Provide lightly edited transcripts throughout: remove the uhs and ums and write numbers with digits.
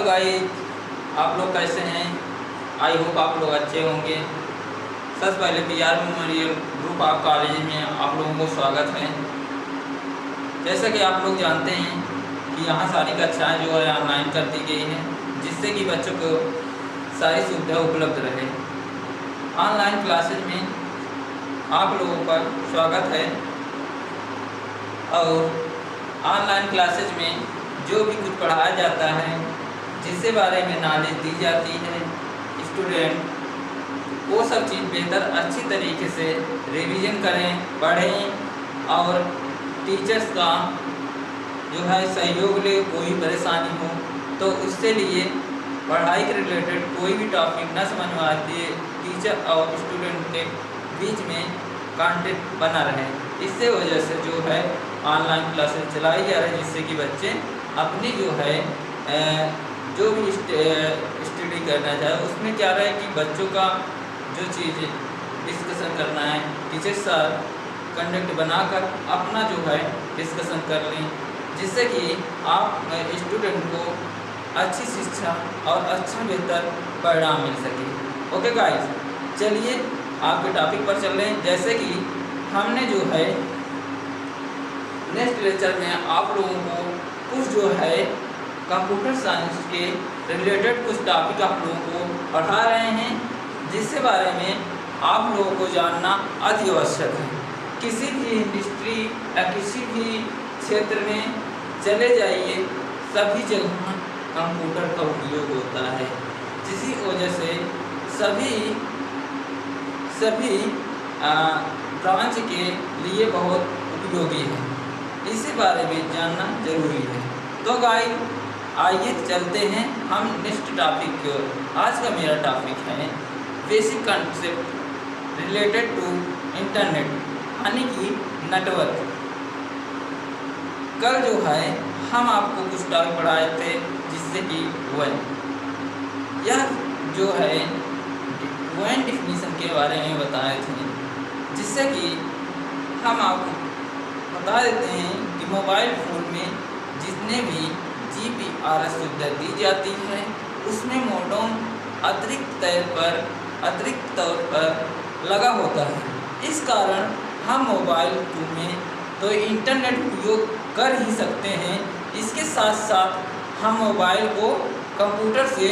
Guys, आप लोग कैसे हैं? आई होप आप लोग अच्छे होंगे। सबसे पहले PR memorial group of college में आप लोगों को स्वागत है। जैसा कि आप लोग जानते हैं कि यहाँ सारी कक्षाएँ जो है ऑनलाइन कर दी गई हैं, जिससे कि बच्चों को सारी सुविधा उपलब्ध रहे। ऑनलाइन क्लासेज में आप लोगों का स्वागत है और ऑनलाइन क्लासेज में जो भी कुछ पढ़ाया जाता है, जिससे बारे में नॉलेज दी जाती है, स्टूडेंट वो सब चीज़ बेहतर अच्छी तरीके से रिवीजन करें, पढ़ें और टीचर्स का जो है सहयोग ले। कोई परेशानी हो तो उससे लिए पढ़ाई के रिलेटेड कोई भी टॉपिक न समझ में आती है, टीचर और स्टूडेंट के बीच में कांटेक्ट बना रहे। इससे वजह से जो है ऑनलाइन क्लासेस चलाई जा रही है, जिससे कि बच्चे अपनी जो है जो भी स्टडी करना चाहे उसमें क्या रहे कि बच्चों का जो चीज़ डिस्कशन करना है, टीचर साथ कंडक्ट बनाकर अपना जो है डिस्कशन कर लें, जिससे कि आप स्टूडेंट को अच्छी शिक्षा और अच्छा बेहतर परिणाम मिल सके। ओके गाइस, चलिए आपके टॉपिक पर चल रहे हैं। जैसे कि हमने जो है नेक्स्ट लेक्चर में आप लोगों को कुछ जो है कंप्यूटर साइंस के रिलेटेड कुछ टॉपिक आप लोगों को पढ़ा रहे हैं, जिसके बारे में आप लोगों को जानना अति आवश्यक है। किसी भी इंडस्ट्री या किसी भी क्षेत्र में चले जाइए, सभी जगह कंप्यूटर का उपयोग होता है, जिसी वजह से सभी ब्रांच के लिए बहुत उपयोगी है। इसी बारे में जानना जरूरी है। तो गाइस, आइए चलते हैं हम नेक्स्ट टॉपिक की ओर। आज का मेरा टॉपिक है basic concept related to internet, यानी कि नेटवर्क। कल जो है हम आपको कुछ टॉपिक पढ़ाए थे, जिससे कि यह जो है WAN डिफिनीशन के बारे में बताए थे, जिससे कि हम आपको बता देते हैं कि मोबाइल फ़ोन में जितने भी GPRS सुविधा दी जाती है, उसमें मोडेम अतिरिक्त तौर पर लगा होता है। इस कारण हम मोबाइल में तो इंटरनेट उपयोग कर ही सकते हैं, इसके साथ साथ हम मोबाइल को कंप्यूटर से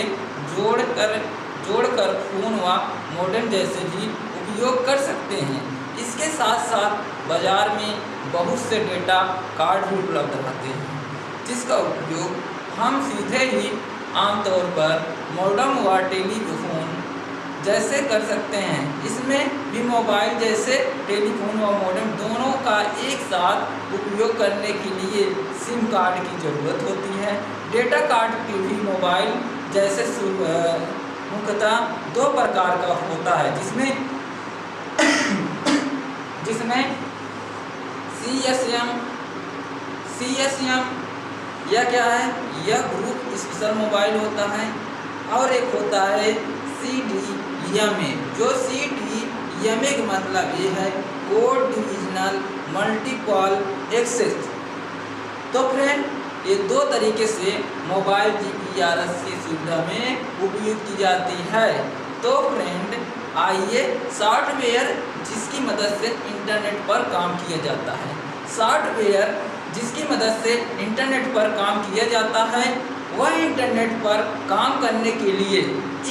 जोड़कर फ़ोन व मोडेम जैसे भी उपयोग कर सकते हैं। इसके साथ साथ बाज़ार में बहुत से डेटा कार्ड भी उपलब्ध रहते हैं, जिसका उपयोग हम सीधे ही आमतौर पर मोडेम व टेलीफोन जैसे कर सकते हैं। इसमें भी मोबाइल जैसे टेलीफोन व मोडेम दोनों का एक साथ उपयोग करने के लिए सिम कार्ड की ज़रूरत होती है। डेटा कार्ड की भी मोबाइल जैसे मुख्यतः दो प्रकार का होता है, जिसमें CSM यह क्या है, यह ग्रुप स्पेशल मोबाइल होता है, और एक होता है CDMA। जो CDMA का मतलब ये है कोड डिविजनल मल्टीपल एक्सेस। तो फ्रेंड, ये दो तरीके से मोबाइल GPRS की सुविधा में उपयोग की जाती है। तो फ्रेंड, आइए सॉफ्टवेयर जिसकी मदद से इंटरनेट पर काम किया जाता है। सॉफ्टवेयर जिसकी मदद से इंटरनेट पर काम किया जाता है, वह इंटरनेट पर काम करने के लिए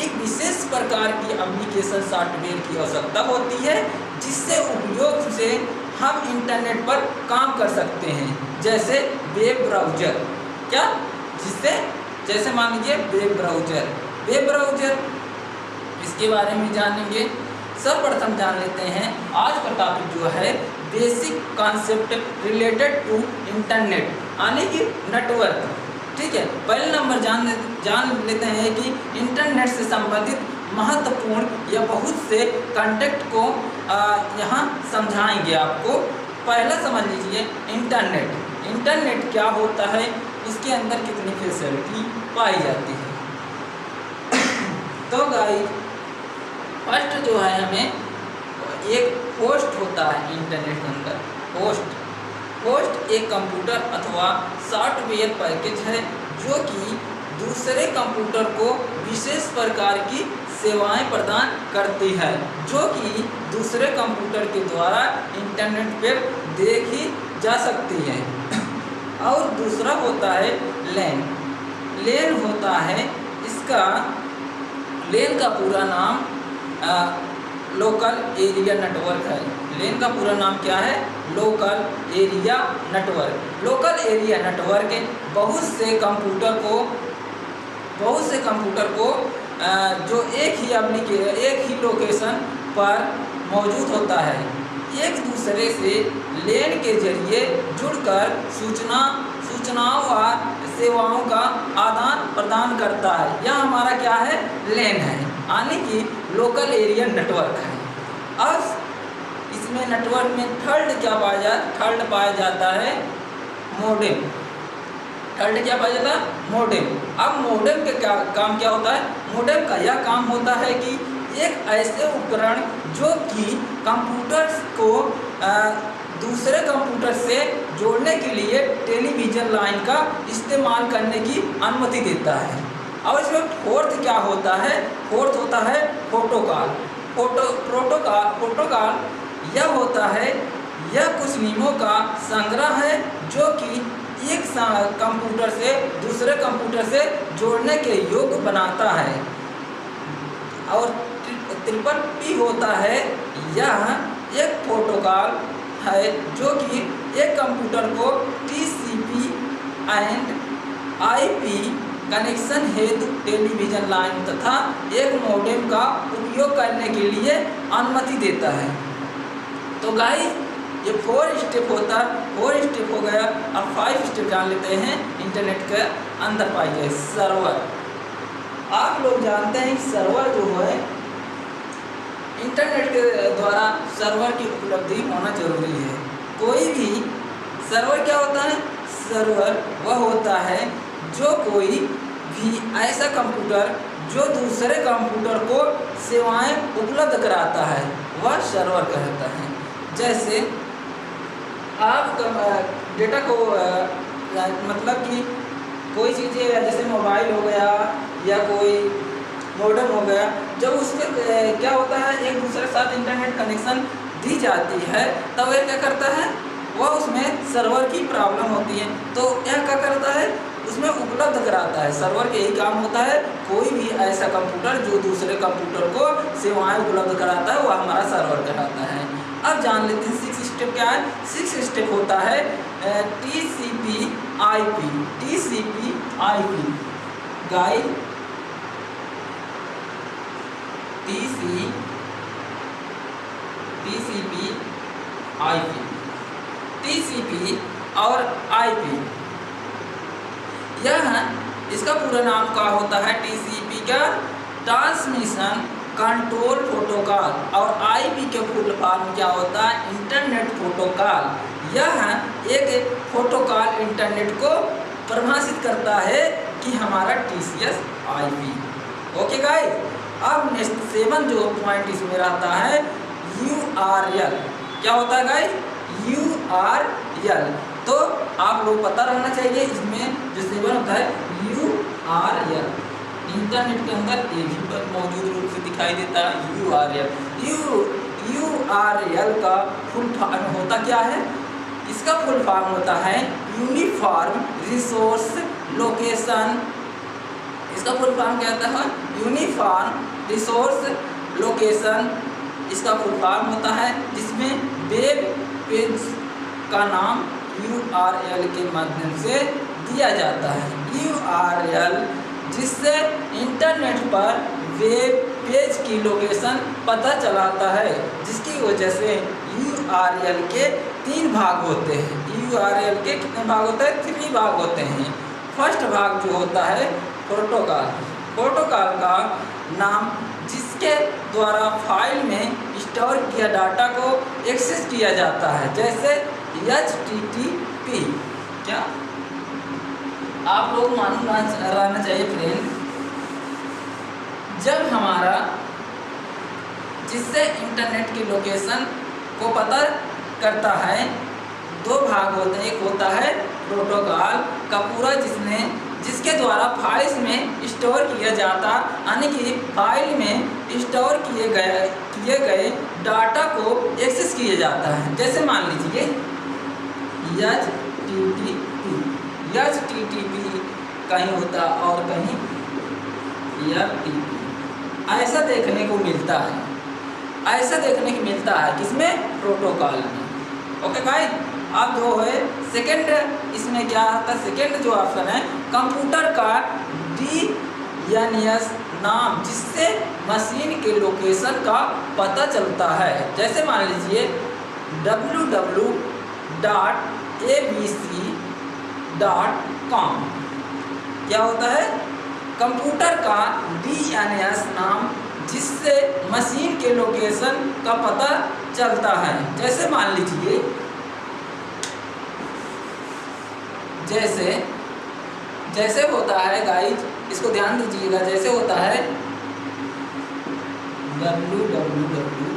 एक विशेष प्रकार की एप्लीकेशन सॉफ्टवेयर की आवश्यकता होती है, जिससे उपयोग से हम इंटरनेट पर काम कर सकते हैं। जैसे वेब ब्राउज़र, जैसे मान लीजिए वेब ब्राउज़र, इसके बारे में जानेंगे। सर्वप्रथम जान लेते हैं आज का टॉपिक जो है basic concept related to internet, यानी कि नेटवर्क। ठीक है, पहले नंबर जान लेते हैं कि इंटरनेट से संबंधित महत्वपूर्ण या बहुत से कॉन्टेक्ट को यहाँ समझाएंगे आपको। पहला समझ लीजिए इंटरनेट क्या होता है, इसके अंदर कितनी फैसिलिटी पाई जाती है। तो गाइस, फर्स्ट जो है हमें एक होस्ट होता है इंटरनेट के अंदर। होस्ट एक कंप्यूटर अथवा सॉफ्टवेयर पैकेज है, जो कि दूसरे कंप्यूटर को विशेष प्रकार की सेवाएं प्रदान करती है, जो कि दूसरे कंप्यूटर के द्वारा इंटरनेट पर देखी जा सकती है। और दूसरा होता है लैन। लैन होता है, इसका लैन का पूरा नाम लोकल एरिया नेटवर्क है। लैन का पूरा नाम क्या है? Local area network. Local area network बहुत से कंप्यूटर को जो एक ही लोकेशन पर मौजूद होता है, एक दूसरे से लैन के जरिए जुड़कर सूचनाओं व सेवाओं का आदान प्रदान करता है। यह हमारा क्या है? लैन है, यानी कि लोकल एरिया नेटवर्क है। अब इसमें नेटवर्क में थर्ड पाया जाता है मोडेम। थर्ड क्या पाया जाता है? मोडेम। अब मोडेम का काम क्या होता है? मोडेम का यह काम होता है कि एक ऐसे उपकरण जो कि कंप्यूटर्स को दूसरे कंप्यूटर से जोड़ने के लिए टेलीविज़न लाइन का इस्तेमाल करने की अनुमति देता है। और इसमें फोर्थ क्या होता है? फोर्थ होता है प्रोटोकॉल। प्रोटोकॉल यह होता है, यह कुछ नियमों का संग्रह है जो कि एक कंप्यूटर से दूसरे कंप्यूटर से जोड़ने के योग्य बनाता है। और ट्रिपल पी होता है, यह एक प्रोटोकॉल है जो कि एक कंप्यूटर को TCP एंड IP कनेक्शन हेतु टेलीविज़न लाइन तथा एक मॉडेम का उपयोग करने के लिए अनुमति देता है। तो गाइस, ये 4 स्टेप होता है। 4 स्टेप हो गया। अब 5 स्टेप जान लेते हैं इंटरनेट के अंदर पाइए। सर्वर। आप लोग जानते हैं कि सर्वर जो है इंटरनेट के द्वारा सर्वर की उपलब्धि होना जरूरी है। कोई भी सर्वर क्या होता है? सर्वर वह होता है जो कोई भी ऐसा कंप्यूटर जो दूसरे कंप्यूटर को सेवाएं उपलब्ध कराता है, वह सर्वर कहता है। जैसे आप डेटा को मतलब कि कोई चीज़ें जैसे मोबाइल हो गया या कोई मॉडेम हो गया, जब उसमें क्या होता है, एक दूसरे के साथ इंटरनेट कनेक्शन दी जाती है, तब वह क्या करता है? वह उसमें सर्वर की प्रॉब्लम होती है, तो यह क्या करता है? उसमें उपलब्ध कराता है। सर्वर के यही काम होता है, कोई भी ऐसा कंप्यूटर जो दूसरे कंप्यूटर को सेवाएं उपलब्ध कराता है, वह हमारा सर्वर कहलाता है। अब जान लेते हैं 6 स्टेप क्या है। 6 स्टेप होता है TCP/IP। TCP/IP guys, TCP/IP, TCP और IP, यह इसका पूरा नाम क्या होता है? TCP का ट्रांसमिशन कंट्रोल प्रोटोकॉल और IP के फुल फॉर्म क्या होता है? Internet protocol. यह एक प्रोटोकॉल इंटरनेट को परिभाषित करता है कि हमारा TCS/IP। ओके गाइस, अब नेक्स्ट 7 जो पॉइंट इसमें रहता है URL। क्या होता है गाइस? URL। तो आप लोग पता रहना चाहिए, इसमें जो 7 होता है URL। इंटरनेट के अंदर ये भी मौजूद रूप से दिखाई देता है URL। URL का फुल फॉर्म होता क्या है? इसका फुल फॉर्म होता है यूनिफॉर्म रिसोर्स लोकेशन। इसका फुल फॉर्म क्या होता है? Uniform resource location. इसका फुल फॉर्म होता है जिसमें वेब पेज का नाम URL के माध्यम से दिया जाता है। URL जिससे इंटरनेट पर वेब पेज की लोकेशन पता चलाता है, जिसकी वजह से URL के 3 भाग होते हैं। URL के कितने भाग होते हैं? 3 भाग होते हैं। फर्स्ट भाग जो होता है प्रोटोकॉल। प्रोटोकॉल का नाम जिसके द्वारा फाइल में स्टोर किया डाटा को एक्सेस किया जाता है, जैसे HTTP। क्या आप लोग मालूम रहना चाहिए फ्रेंड, जब हमारा जिससे इंटरनेट की लोकेशन को पता करता है, 2 भाग होते हैं। एक होता है प्रोटोकॉल का पूरा जिसके द्वारा फाइल्स में स्टोर किया जाता, यानी कि फाइल में स्टोर किए गए डाटा को एक्सेस किया जाता है। जैसे मान लीजिए HTTP कहीं होता और कहीं FTP, ऐसा देखने को मिलता है, ऐसा देखने को मिलता है किसमें, प्रोटोकॉल में। ओके भाई, अब जो है सेकंड, इसमें क्या आता है, सेकंड जो ऑप्शन है, कंप्यूटर का DNS नाम जिससे मशीन के लोकेशन का पता चलता है। जैसे मान लीजिए www.abc.com, क्या होता है, कंप्यूटर का DNS नाम जिससे मशीन के लोकेशन का पता चलता है। जैसे मान लीजिए, जैसे होता है गाइज, इसको ध्यान दीजिएगा, जैसे होता है www,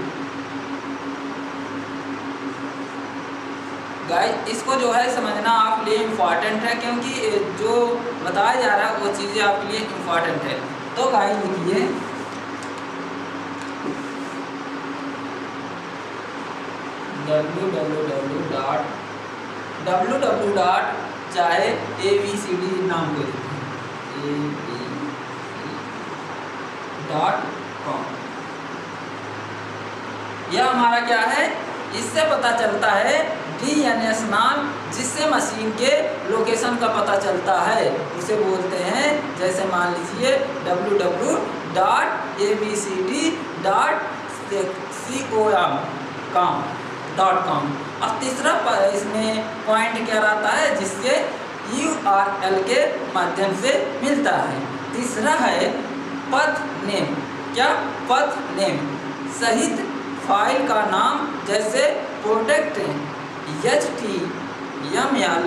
गाइज इसको जो है समझना आपके लिए इम्पॉर्टेंट है, क्योंकि जो बताया जा रहा है वो चीज़ें आपके लिए इम्पॉर्टेंट है। तो गाइज लिखिए www. चाहे ABCD नाम को abc.com, यह हमारा क्या है, इससे पता चलता है DNS नाम जिससे मशीन के लोकेशन का पता चलता है, उसे बोलते हैं। जैसे मान लीजिए www.abcd.com. अब तीसरा इसमें पॉइंट क्या रहता है, जिससे URL के माध्यम से मिलता है। तीसरा है पथ नेम, क्या, पथ नेम सहित फाइल का नाम, जैसे प्रोडक्ट HTML।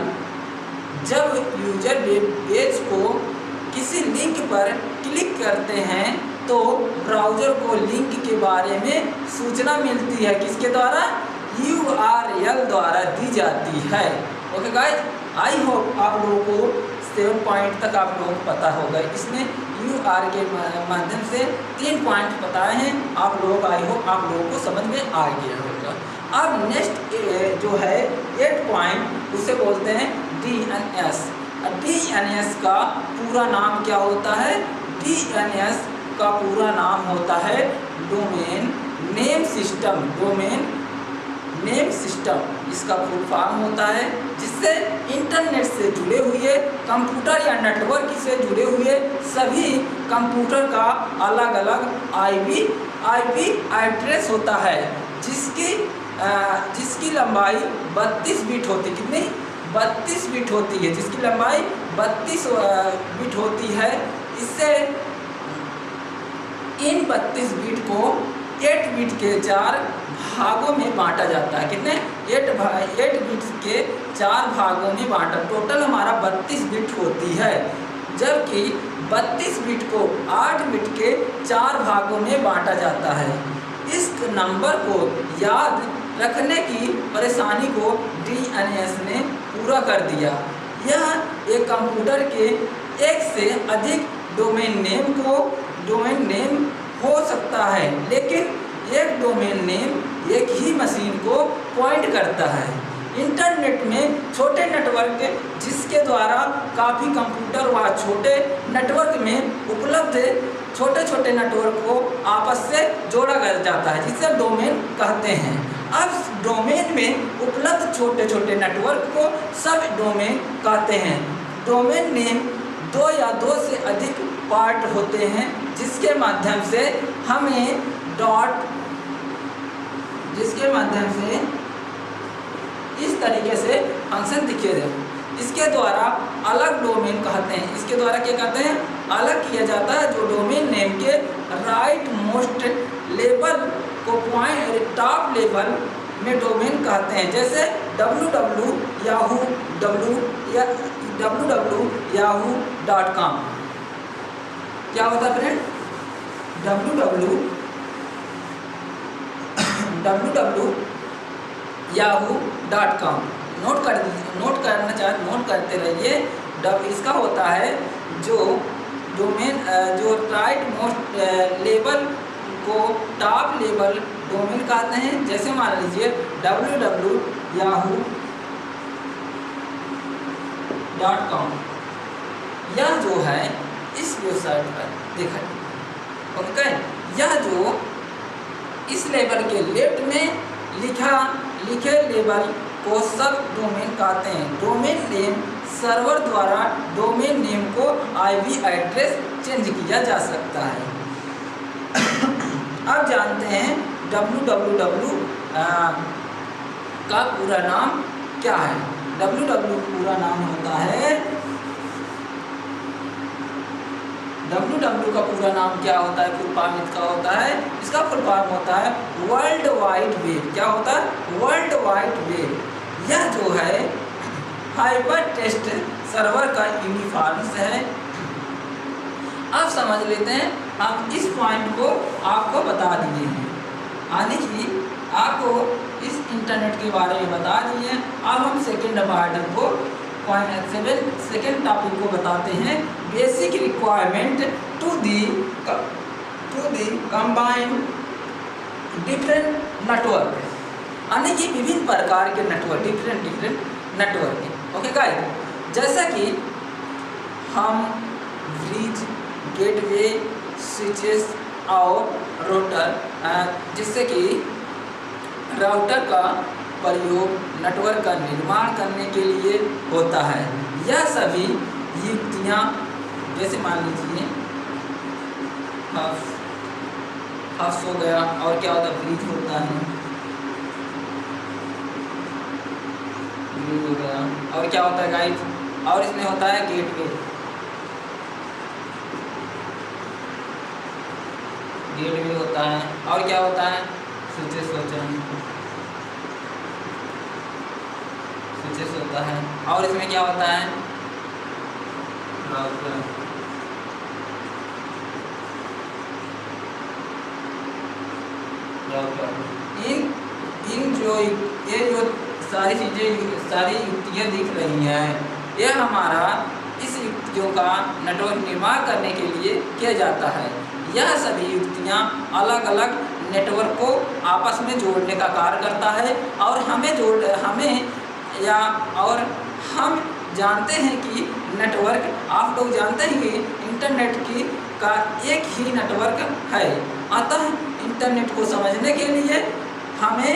जब यूजर वेब पेज को किसी लिंक पर क्लिक करते हैं तो ब्राउज़र को लिंक के बारे में सूचना मिलती है, किसके द्वारा, URL द्वारा दी जाती है। ओके गाइज, आई होप आप लोगों को 7 पॉइंट तक आप लोगों को पता होगा। इसमें URL के माध्यम से 3 पॉइंट बताए हैं आप लोगों को, आई होप आप लोगों को समझ में आ गया होगा। अब नेक्स्ट जो है 8 पॉइंट, उसे बोलते हैं DNS। DNS का पूरा नाम क्या होता है, DNS का पूरा नाम होता है domain name system. Domain name system इसका फुल फॉर्म होता है, जिससे इंटरनेट से जुड़े हुए कंप्यूटर या नेटवर्क से जुड़े हुए सभी कंप्यूटर का अलग अलग IP एड्रेस होता है, जिसकी लंबाई 32 बिट होती है। कितनी, 32 बिट होती है, जिसकी लंबाई 32 बिट होती है। इससे इन 32 बिट को 8 बिट के 4 भागों में बांटा जाता है। कितने, 8 बिट के 4 भागों में बांटा, टोटल हमारा 32 बिट होती है, जबकि 32 बिट को 8 बिट के 4 भागों में बांटा जाता है। इस नंबर को याद रखने की परेशानी को DNS ने पूरा कर दिया। यह एक कंप्यूटर के एक से अधिक डोमेन नेम हो सकता है, लेकिन एक डोमेन नेम एक ही मशीन को पॉइंट करता है। इंटरनेट में छोटे नेटवर्क जिसके द्वारा काफ़ी कंप्यूटर व छोटे नेटवर्क में उपलब्ध छोटे छोटे नेटवर्क को आपस से जोड़ा जाता है, जिसे डोमेन कहते हैं। अब डोमेन में उपलब्ध छोटे छोटे नेटवर्क को सब डोमेन कहते हैं। डोमेन नेम 2 या 2 से अधिक पार्ट होते हैं, जिसके माध्यम से हमें इस तरीके से फंक्शन दिखे थे। इसके द्वारा अलग डोमेन कहते हैं। इसके द्वारा क्या कहते हैं, अलग किया जाता है, जो डोमेन नेम के राइट मोस्ट लेवल को पॉइंट टॉप लेवल में डोमेन कहते हैं। जैसे www.yahoo.com क्या होता है फ्रेंड, www.yahoo.com नोट करते रहिए इसका होता है जो डोमेन जो राइट मोस्ट लेवल को टॉप लेवल डोमेन कहते हैं। जैसे मान लीजिए www.yahoo.com, यह जो है इस वेबसाइट पर देखा, ओके, यह जो इस लेवल के लेफ्ट में लिखे लेवल को सब डोमेन कहते हैं। डोमेन नेम सर्वर द्वारा डोमेन नेम को आईपी एड्रेस चेंज किया जा सकता है। अब जानते हैं www का पूरा नाम क्या है। www पूरा नाम होता है, www का पूरा नाम क्या होता है, फुल फॉर्म इसका होता है, इसका फुल फॉर्म होता है वर्ल्ड वाइड वेब। क्या होता है? World wide web. यह जो है हाइपर टेक्स्ट सर्वर का यूनिफॉर्म्स है। अब समझ लेते हैं, हम इस पॉइंट को आपको बता दिए हैं, यानी कि आपको इस इंटरनेट के बारे में बता दिए। अब हम सेकेंड पार्ट को सेकेंड टॉपिक को बताते हैं, basic requirement to the combine different network, यानी कि विभिन्न प्रकार के नेटवर्क, डिफरेंट नेटवर्क। ओके गाइस, जैसा कि हम ब्रिज, गेटवे, स्विचेस और राउटर, जिससे कि राउटर का प्रयोग नेटवर्क का निर्माण करने के लिए होता है। यह सभी युक्तियाँ, जैसे मान लीजिए हफ्स हो गया, और क्या होता है, ब्रिज होता है, ब्रिज हो गया, और क्या होता है गाइस, और इसमें होता है गेटवे, गेटवे होता है, और क्या होता है, स्विचेस होता है, और इसमें क्या होता है, राउटर। इन जो ये जो सारी चीज़ें, सारी युक्तियाँ दिख रही हैं, ये हमारा इस युक्तियों का नेटवर्क निर्माण करने के लिए किया जाता है। यह सभी युक्तियाँ अलग अलग नेटवर्क को आपस में जोड़ने का कार्य करता है, और हम जानते हैं कि नेटवर्क, आप लोग जानते हैं कि इंटरनेट का एक ही नेटवर्क है। अतः इंटरनेट को समझने के लिए हमें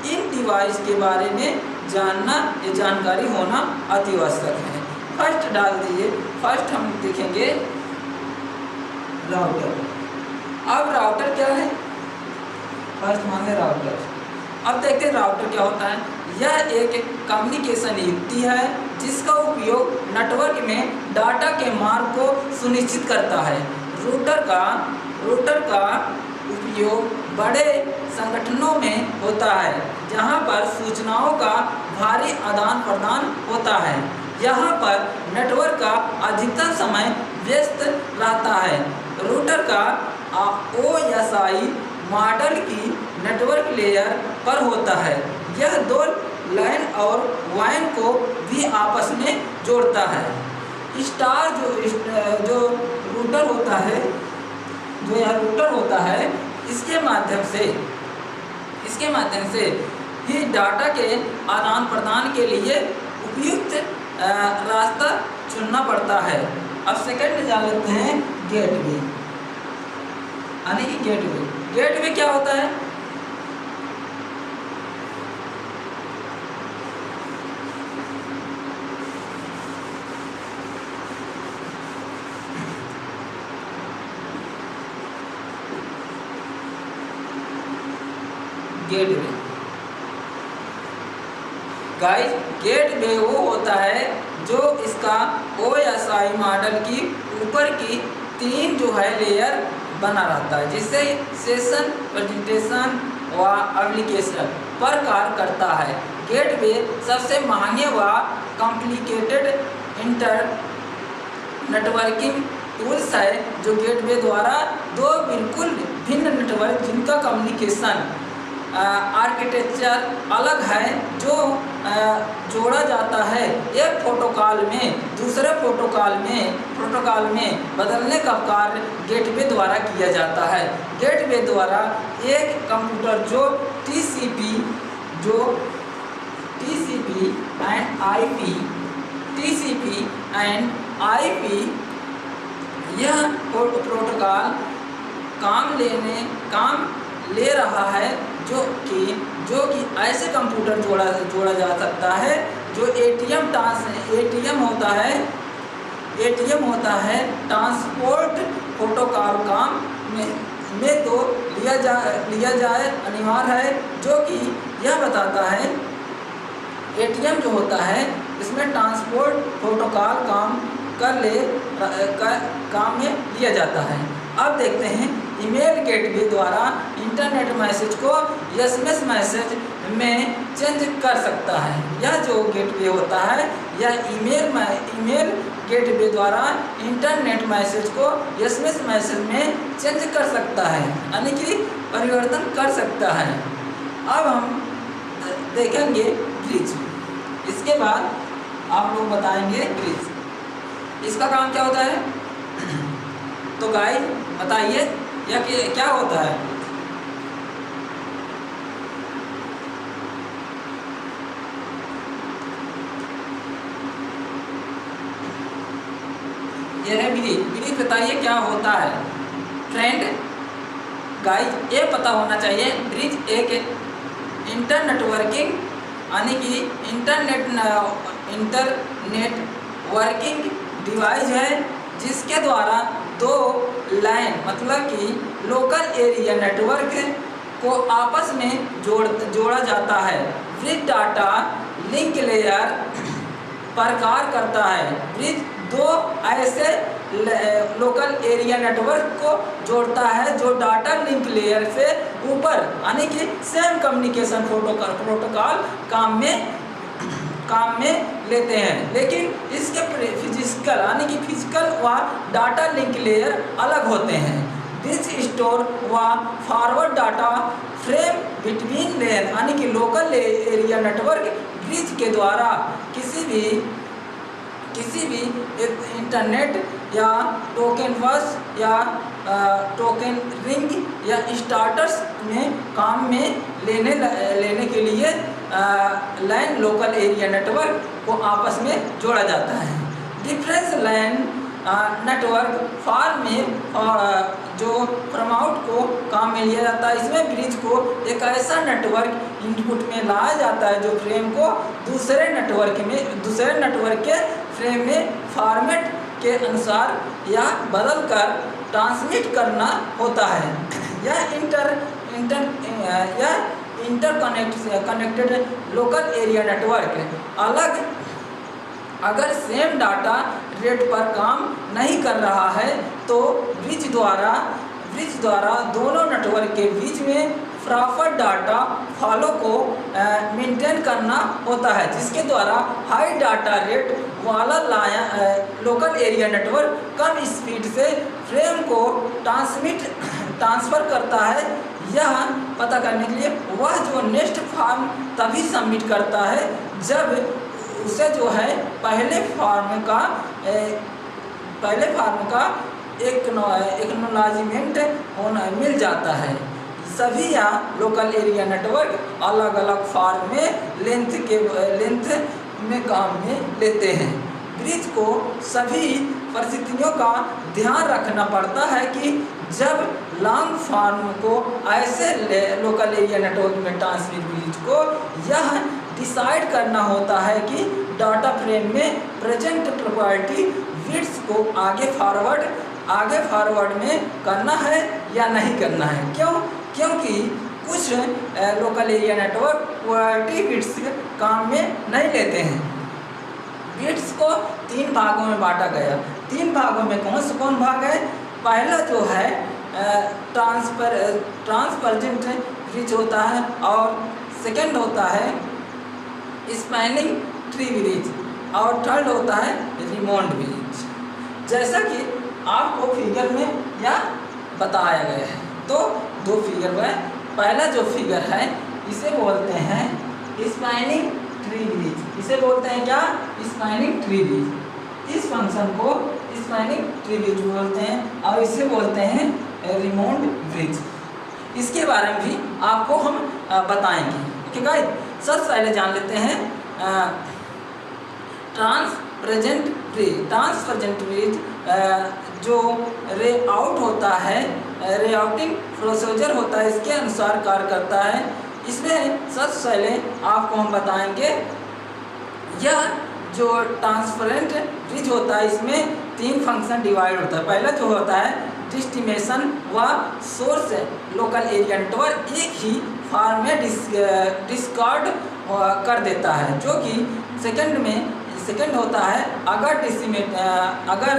इन डिवाइस के बारे में जानकारी होना अति आवश्यक है। फर्स्ट डाल दिए, फर्स्ट हम देखेंगे राउटर। अब राउटर क्या है, फर्स्ट मांगे राउटर। अब देखते हैं राउटर क्या होता है। यह एक कम्युनिकेशन युक्ति है जिसका उपयोग नेटवर्क में डाटा के मार्ग को सुनिश्चित करता है। रूटर का उपयोग बड़े संगठनों में होता है जहां पर सूचनाओं का भारी आदान प्रदान होता है। यहाँ पर नेटवर्क का अधिकतर समय व्यस्त रहता है। रूटर का OSI मॉडल की नेटवर्क लेयर पर होता है। यह दो लाइन और वाइन को भी आपस में जोड़ता है। स्टार जो रूटर होता है, जो यह रूटर होता है, इसके माध्यम से ही डाटा के आदान प्रदान के लिए उपयुक्त रास्ता चुनना पड़ता है। अब सेकंड जान लेते हैं गेटवे, यानी कि गेटवे क्या होता है। गेटवे गाइस, गेटवे वो होता है जो इसका OSI मॉडल की ऊपर की 3 जो है लेयर बना रहता है, जिससे सेशन, प्रेजेंटेशन व एप्लीकेशन पर कार्य करता है। गेटवे सबसे महंगे व कॉम्प्लिकेटेड इंटर नेटवर्किंग टूल्स है, जो गेटवे द्वारा दो बिल्कुल भिन्न नेटवर्क जिनका कम्युनिकेशन आर्किटेक्चर अलग है, जो जोड़ा जाता है एक प्रोटोकॉल में दूसरे प्रोटोकॉल में बदलने का कार्य गेटवे द्वारा किया जाता है। गेटवे द्वारा एक कंप्यूटर जो TCP एंड IP यह प्रोटोकॉल काम ले रहा है जो कि ऐसे कंप्यूटर जोड़ा जा सकता है जो ATM होता है ट्रांसपोर्ट प्रोटोकॉल काम में तो लिया जाए अनिवार्य है, जो कि यह बताता है ATM जो होता है इसमें ट्रांसपोर्ट प्रोटोकॉल काम में लिया जाता है। अब देखते हैं ईमेल गेटवे द्वारा इंटरनेट मैसेज को SMS मैसेज में चेंज कर सकता है। यह जो गेटवे होता है यह ईमेल गेटवे द्वारा इंटरनेट मैसेज को SMS मैसेज में चेंज कर सकता है, यानी कि परिवर्तन कर सकता है। अब हम देखेंगे ब्रिज। इसके बाद आप लोग बताएंगे ब्रिज इसका काम क्या होता है। तो गाइस बताइए यह क्या होता है। यह है ब्रिज बताइए क्या होता है। फ्रेंड गाइस ये पता होना चाहिए ब्रिज एक इंटरनेट यानी कि इंटरनेट वर्किंग डिवाइस है जिसके द्वारा दो लाइन मतलब कि लोकल एरिया नेटवर्क को आपस में जोड़ा जाता है। ब्रिज डाटा लिंक लेयर प्रकार करता है। ब्रिज दो ऐसे लोकल एरिया नेटवर्क को जोड़ता है जो डाटा लिंक लेयर से ऊपर यानी कि सेम कम्युनिकेशन प्रोटोकॉल काम में लेते हैं, लेकिन इसके फिजिकल यानी कि फिजिकल व डाटा लिंक लेयर अलग होते हैं। ब्रिज स्टोर व forward data frame between layer यानी कि लोकल एरिया नेटवर्क ब्रिज के द्वारा किसी भी इंटरनेट या टोकन बस या टोकन रिंग या स्टार्टर्स में काम में लेने के लिए लाइन लोकल एरिया नेटवर्क को आपस में जोड़ा जाता है। डिफरेंस लाइन नेटवर्क फॉर्म में जो प्रमोट को काम में लिया जाता है। इसमें ब्रिज को एक ऐसा नेटवर्क इनपुट में लाया जाता है जो फ्रेम को दूसरे नेटवर्क के फ्रेम में फॉर्मेट के अनुसार या बदल कर ट्रांसमिट करना होता है। यह इंटरकनेक्टेड लोकल एरिया नेटवर्क अगर सेम डाटा रेट पर काम नहीं कर रहा है तो ब्रिज द्वारा दोनों नेटवर्क के बीच में प्रॉपर डाटा फॉलो को मेंटेन करना होता है, जिसके द्वारा हाई डाटा रेट वाला लोकल एरिया नेटवर्क कम स्पीड से फ्रेम को ट्रांसफ़र करता है। यह पता करने के लिए वह जो नेक्स्ट फॉर्म तभी सबमिट करता है जब उसे जो है पहले फॉर्म का एक्नॉलेजमेंट होना मिल जाता है। सभी यहाँ लोकल एरिया नेटवर्क अलग अलग फॉर्म में लेंथ में काम में लेते हैं। ब्रिज को सभी परिस्थितियों का ध्यान रखना पड़ता है कि जब लॉन्ग फॉर्म को ऐसे लोकल एरिया नेटवर्क में ट्रांसमिट ब्रिज को यह डिसाइड करना होता है कि डाटा फ्रेम में प्रेजेंट प्रॉपर्टी बिट्स को आगे फॉरवर्ड में करना है या नहीं करना है। क्योंकि कुछ local area network property bits काम में नहीं लेते हैं। बिट्स को 3 भागों में बांटा गया। 3 भागों में कौन भाग है। पहला जो है ट्रांसपर्जेंट ब्रिज होता है और सेकंड होता है स्पैनिंग ट्री ब्रिज और थर्ड होता है रिमोट ब्रिज। जैसा कि आपको फिगर में यह बताया गया है। तो 2 फिगर में पहला जो फिगर है इसे बोलते हैं स्पैनिंग ट्री ब्रिज। इसे बोलते हैं क्या, स्पैनिंग ट्री ब्रिज। इस फंक्शन को स्पैनिंग ट्री ब्रिज बोलते हैं और इसे बोलते हैं रिमोट ब्रिज। इसके बारे में भी आपको हम बताएंगे। ओके गाइस, सबसे पहले जान लेते हैं ट्रांसप्रेजेंट ब्रिज। ट्रांसप्रेजेंट ब्रिज जो रे आउट होता है, रे आउटिंग प्रोसीजर होता है, इसके अनुसार कार्य करता है। इसमें सबसे पहले आपको हम बताएंगे, यह जो ट्रांसपेरेंट ब्रिज होता है इसमें 3 फंक्शन डिवाइड होता है। पहला जो होता है डिस्टिमेशन व सोर्स लोकल एरिया नेटवर्क एक ही फॉर्म में डिस्कार्ड कर देता है, जो कि सेकंड होता है अगर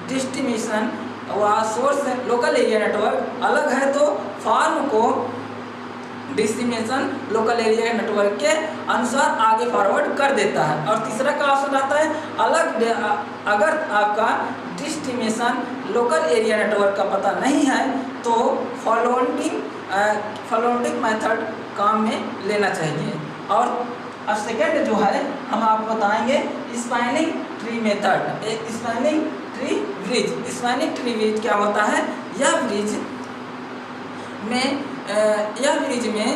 डिस्टिमेशन व सोर्स लोकल एरिया नेटवर्क अलग है तो फॉर्म को डिस्टिमेशन लोकल एरिया नेटवर्क के अनुसार आगे फॉरवर्ड कर देता है। और तीसरा का ऑप्शन आता है अगर आपका डिस्टिमेशन लोकल एरिया नेटवर्क का पता नहीं है तो फॉलोइंग मेथड काम में लेना चाहिए। और अब सेकेंड जो है हम आपको बताएंगे spanning tree method, spanning tree bridge. Spanning tree bridge क्या होता है, यह ब्रिज में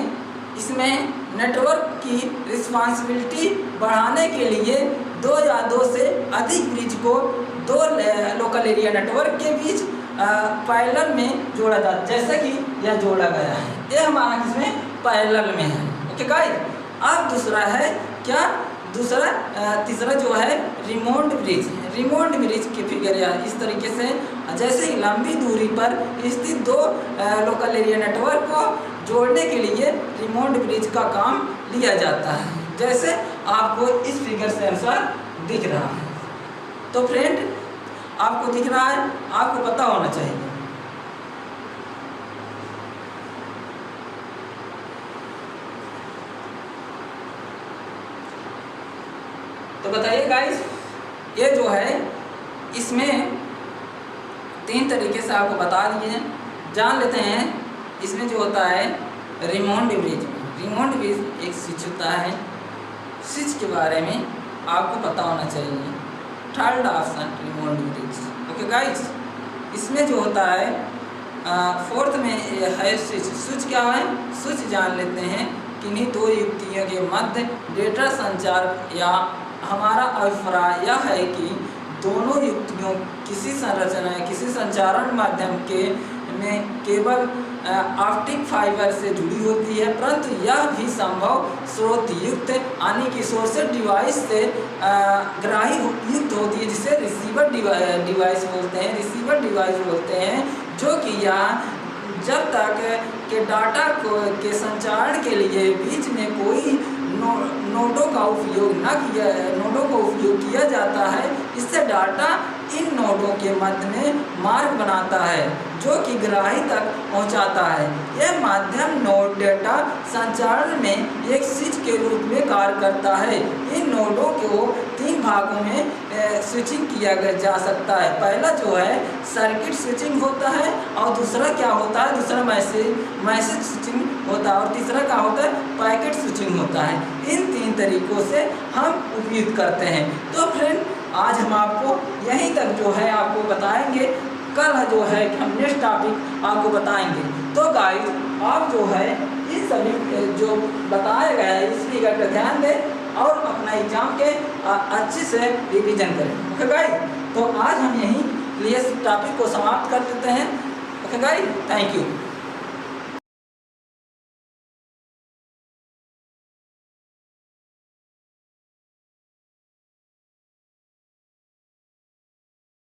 इसमें नेटवर्क की रिस्पांसिबिलिटी बढ़ाने के लिए 2 या 2 से अधिक ब्रिज को 2 लोकल एरिया नेटवर्क के बीच पैरेलल में जोड़ा जाता है, जैसे कि यह जोड़ा गया है। ये हमारा किसमें पैरेलल में है। ओके गाइस, अब दूसरा है क्या, तीसरा जो है रिमोट ब्रिज। रिमोट ब्रिज की फिगर इस तरीके से, जैसे ही लंबी दूरी पर स्थित 2 लोकल एरिया नेटवर्क को जोड़ने के लिए रिमोट ब्रिज का काम लिया जाता है, जैसे आपको इस फिगर से अनुसार दिख रहा है। तो फ्रेंड, आपको दिख रहा है, आपको पता होना चाहिए। तो बताइए गाइस, ये जो है इसमें 3 तरीके से आपको बता दिए हैं। जान लेते हैं इसमें जो होता है रिमोट ब्रिज। रिमोट ब्रिज एक स्विच होता है, स्विच के बारे में आपको पता होना चाहिए। Third option remote bridge. Okay guys, इसमें जो होता है फोर्थ में है स्विच। स्विच क्या है, स्विच जान लेते हैं किन्हीं 2 युक्तियों के मध्य डेटा संचार, या हमारा अभिप्राय यह है कि दोनों युक्तियों किसी संरचना या किसी संचारण माध्यम के में केवल ऑप्टिक फाइबर से जुड़ी होती है, परंतु यह भी संभव स्रोत युक्त यानी कि सोर्स डिवाइस से ग्राही युक्त होती है, जिसे रिसीवर डिवाइस बोलते हैं। रिसीवर डिवाइस बोलते हैं जो कि यह जब तक के डाटा के संचारण के लिए बीच में कोई नोडों का उपयोग किया जाता है, इससे डाटा इन नोडों के मध्य में मार्ग बनाता है जो कि ग्राही तक पहुंचाता है। यह माध्यम नोड डेटा संचारण में एक स्विच के रूप में कार्य करता है। इन नोडों को 3 भागों में स्विचिंग किया जा सकता है। पहला जो है सर्किट स्विचिंग होता है, और दूसरा क्या होता है, दूसरा मैसेज स्विचिंग होता है, और तीसरा क्या होता है, पैकेट स्विचिंग होता है। इन 3 तरीकों से हम उपयोग करते हैं। तो फ्रेंड, आज हम आपको यहीं तक जो है आपको बताएंगे। कल जो है हम नेक्स्ट टॉपिक आपको बताएंगे। तो गाइस, आप जो है इन सभी जो बताया गया है इस फिगर पर ध्यान दें और अपना एग्जाम के अच्छे से रिवीजन करें। ओके गाइस, तो आज हम यहीं लिए टॉपिक को समाप्त कर देते हैं। Okay guys, thank you.